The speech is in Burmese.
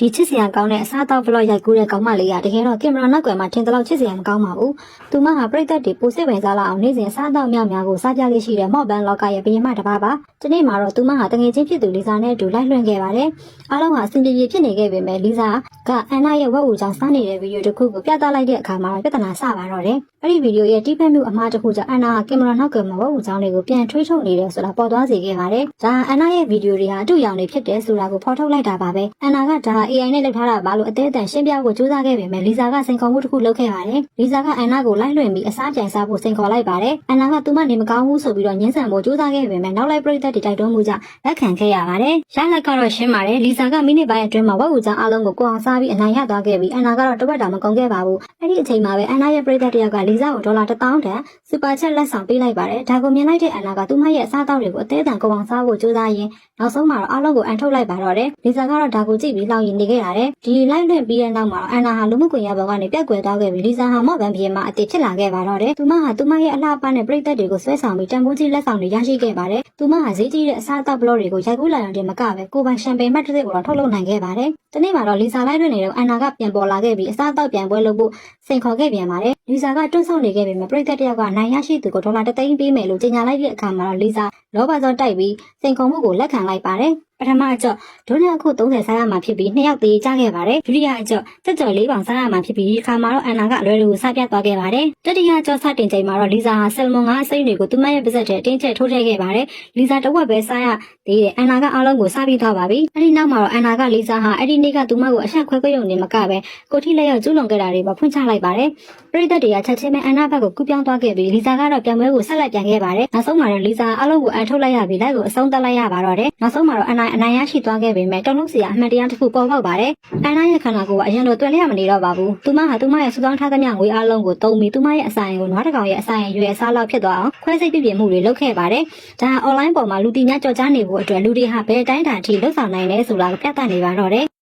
ဒီချစ်စရာကောင်းတဲ့အစားအသောက်ဘလော့ရိုက်ကူးတဲ့ကောင်မလေးကတကယ်တော့ကင်မရာနောက်ကွယ်မှာထင်သလောက်ချစ်စရာမကောင်းပါဘူး။သူမဟာပရိသတ်တွေပိုစိတ်ဝင်စားလာအောင်နေ့စဉ်အစားအသောက်များများကိုစားပြလေးရှိတဲ့မော့ဘန်လောကရဲ့ဘယင်မတစ်ပါးပါ။ဒီနေ့မှာတော့သူမဟာတငယ်ချင်းဖြစ်သူလီဇာနဲ့အတူလိုက်လွှင့်ခဲ့ပါတယ်။အားလုံးဟာအဆင်ပြေပြေဖြစ်နေခဲ့ပေမဲ့လီဇာကအန်နာရဲ့ဝက်ဝူချောင်းစားနေတဲ့ဗီဒီယိုတစ်ခုကိုပြသလိုက်တဲ့အခါမှာပြဿနာစပါတော့တယ်။အဲ့ဒီဗီဒီယိုရဲ့တိဖက်မှုအမှားတစ်ခုကြောင့်အန်နာကကင်မရာနောက်ကွယ်မှာဝက်ဝူချောင်းတွေကိုပြန်ထွေးထုတ်နေတယ်ဆိုတာပေါ်သွားစေခဲ့ပါတယ်။ဒါအန်နာရဲ့ဗီဒီယိုတွေဟာအတူရောင်တွေဖြစ်တယ်ဆိုတာကိုဖော်ထုတ်လိုက်တာပါပဲ။အန်နာကဒါ AI နဲ့လုပ်ထားတာပါလို့အသေးအတန်ရှင်းပြဖို့ကြိုးစားခဲ့ပေမဲ့လီဇာကစိန်ခေါ်မှုတစ်ခုလုပ်ခဲ့ပါတယ်။လီဇာကအန်နာကိုလိုက်လွှင့်ပြီးအစားပြန်စားဖို့စိန်ခေါ်လိုက်ပါတယ်။အန်နာကသူမနေမကောင်းဘူးဆိုပြီးတော့ညှင်းဆန်ဖို့ကြိုးစားခဲ့ပေမဲ့နောက်လိုက်ပရိသတ်တွေတိုက်တွန်းမှုကြောင့်လက်ခံခဲ့ရပါတယ်။ရလက်ကတော့ရှင်းပါတယ်။လီဇာကမိနစ်ပိုင်းအတွင်းမှာဝက်ဝူချောင်းအလုံးကိုကိုအောင်စားပြီးအနိုင်ရသွားခဲ့ပြီးအန်နာကတော့တပတ်တောင်မကုန်ခဲ့ပါဘူး။အဲ့ဒီအချိန်မှာပဲအန်နာရဲ့ပရိသတ်တယောက်ကလီဇာကိုဒေါ်လာ1000တန်စူပါချက်လက်ဆောင်ပေးလိုက်ပါတယ်။ဒါကိုမြင်လိုက်တဲ့အန်နာကသူမရဲ့အစားအသောက်တွေကိုအသေးအတန်ကိုအောင်စားဖို့ကြိုးစားရင်းနောက်ဆုံးမှာတော့အလုံးကိုအန်ထုတ်လိုက်ပါတော့တယ်။လီဇာကတော့ဒါကိုကြည့်ပြီးလောင်ရင်နေခဲ့ရတယ်။ဒီလိုက်လွှင့်ပြီးတဲ့နောက်မှာအန်နာဟာလူမှုကွန်ရက်ပေါ်ကနေပြက်ကွယ်သွားခဲ့ပြီးလီဇာဟာမော့ဘန်ပြေမှာအသေးဖြစ်လာခဲ့ပါတော့တယ်။သူမဟာသူမရဲ့အလှပနဲ့ပရိသတ်တွေကိုဆွဲဆောင်ပြီးတန်ဖိုးကြီးလက်ဆောင်တွေရရှိခဲ့ပါတယ်။သူမဟာဈေးကြီးတဲ့အစားအသောက်ဘလော့တွေကိုရိုက်ကူးလာရုံတင်မကပဲကိုပိုင်ရှမ်ပိန်မတ်တစ်စိတ်ကိုတော့ထုတ်လုပ်နိုင်ခဲ့ပါတယ်။ဒီနေ့မှာတော့လီဇာလိုက်လွှင့်နေတော့အန်နာကပြန်ပေါ်လာခဲ့ပြီးအစားအသောက်ပြန်ပွဲလုပ်ဖို့စိန်ခေါ်ခဲ့ပြန်ပါတယ်။လီဇာကတွန့်ဆုတ်နေခဲ့ပေမဲ့ပရိသတ်တယောက်ကနိုင်ရရှိသူကိုဒေါ်လာ3သိန်းပေးမယ်လို့ကြေညာလိုက်တဲ့အခါမှာတော့လီဇာလောဘစောတိုက်ပြီးစိန်ခေါ်မှုကိုလက်ခံလိုက်ပါတယ်။ပထမအကြော့ဒုတိယအခု30စားရမှာဖြစ်ပြီး2ယောက်သေးကြခဲ့ပါတယ်ဒုတိယအကြော့တက်ကြော်4ပေါင်စားရမှာဖြစ်ပြီးဒီခါမှာတော့အန်နာကအလွယ်တကူစပြတ်သွားခဲ့ပါတယ်တတိယအကြော့စတင်ချိန်မှာတော့လီဇာဟာဆယ်မွန်5အစိမ်းတွေကိုသူမရဲ့ပါးစပ်ထဲအတင်းကျပ်ထိုးထည့်ခဲ့ပါတယ်လီဇာတစ်ဝက်ပဲစားရသေးတယ်အန်နာကအားလုံးကိုစားပြီးသွားပါပြီအဲ့ဒီနောက်မှာတော့အန်နာကလီဇာဟာအဲ့ဒီနေ့ကသူမကိုအဆက်ခွဲခွဲရုံနေမကပဲကိုထိလက်ရောက်ကျူးလွန်ခဲ့တာတွေပါဖွင့်ချလိုက်ပါတယ်ပရိသတ်တွေကချက်ချင်းပဲအန်နာဘက်ကိုကူးပြောင်းသွားခဲ့ပြီးလီဇာကတော့ပြန်ပွဲကိုဆက်လက်ပြန်ခဲ့ပါတယ်နောက်ဆုံးမှာတော့လီဇာအားလုံးကိုအန်ထုတ်လိုက်ရပြီးလိုက်ကိုအဆုံးသတ်လိုက်ရပါတော့တယ်နောက်ဆုံးမှာတော့အန်နာရရှိသွားခဲ့ပေမဲ့တုံလုံးစီကအမှန်တရားတစ်ခုပေါ်ပေါက်ပါတယ်။အန်နာရဲ့ခန္ဓာကိုယ်ကအရင်လိုတွယ်လျက်မနေတော့ပါဘူး။သူမဟာသူမရဲ့စုဆောင်းထားသမျှငွေအားလုံးကိုတုံးပြီးသူမရဲ့အဆိုင်ကိုနွားတစ်ကောင်ရဲ့အဆိုင်ရွယ်အစားလောက်ဖြစ်သွားအောင်ခွဲစိတ်ပြပြမှုတွေလုပ်ခဲ့ပါတယ်။ဒါဟာ online ပေါ်မှာလူတီများကြော်ကြားနေဖို့အတွက်လူတွေဟာဘယ်တိုင်းတာအထိလှုပ်ဆောင်နိုင်လဲဆိုတာကိုပြသနေပါတော့တယ်။